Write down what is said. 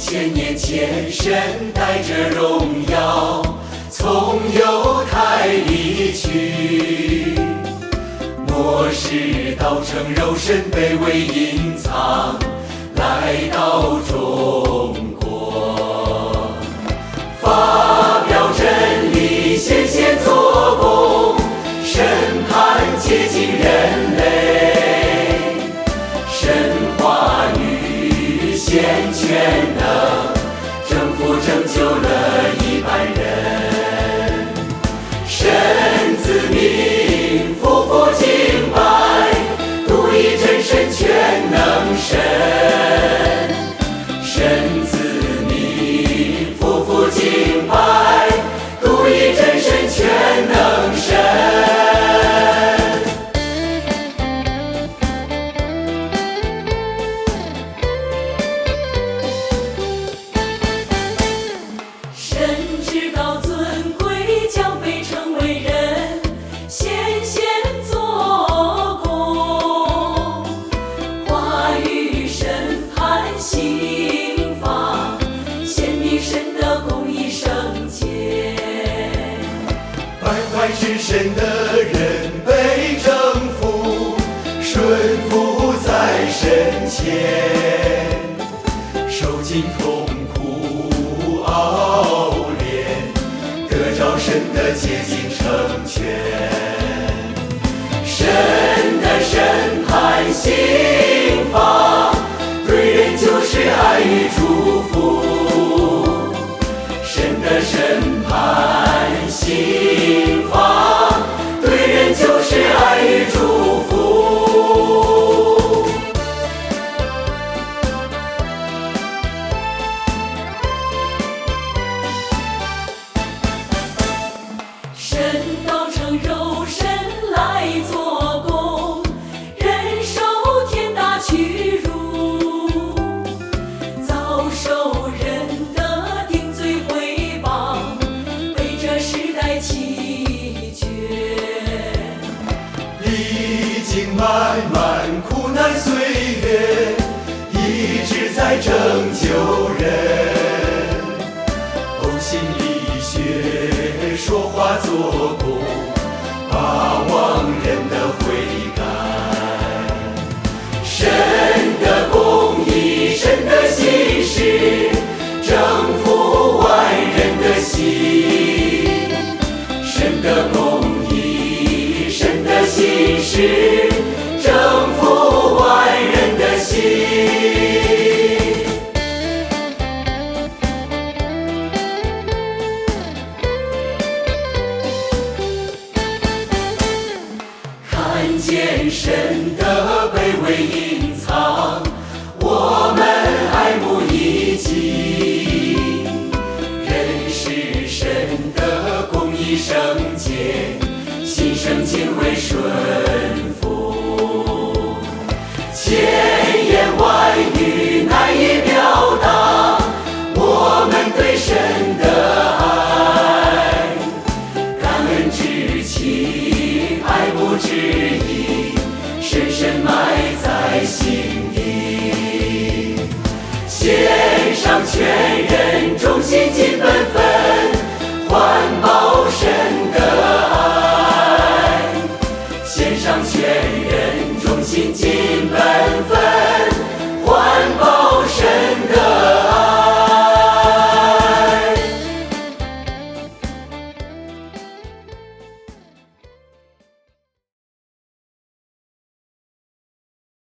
千年前，神带着荣耀从犹太离去，末世道成肉身，卑微隐藏，来到中国，发表真理，显现做工，审判接近人类，神话语显全能，征服拯救了100人，神子民夫妇敬拜，独一真神全能神，神子民夫妇敬拜，独一真神全能神。神至高尊贵，将被称为人，显现做工，话语审判刑罚，显明神的公义圣洁。败坏之神的人被征服，顺服在神前，受尽痛苦熬炼，得着神的洁净成全。神的审判刑罚，对人就是爱与祝福。神的审判刑罚，对人就是爱与祝福。神道成肉身来做工，忍受天大屈辱，遭受人的定罪毁谤，背着时代弃绝。历经漫漫苦难岁月，一直在拯救人，呕心沥血，说话做工，把亡人的悔改。神的公义，神的信实，征服万人的心。神的公义，神的信实，征服万人的心。看见神的卑微隐藏，我们爱慕一己，认识神的公义圣洁，心生敬畏顺服，千言万语难以表达我们对神的爱，感恩之情，爱不至已，深深埋在心底，献上全人，忠心尽本分，环抱神的爱，献上全人，忠心尽本分。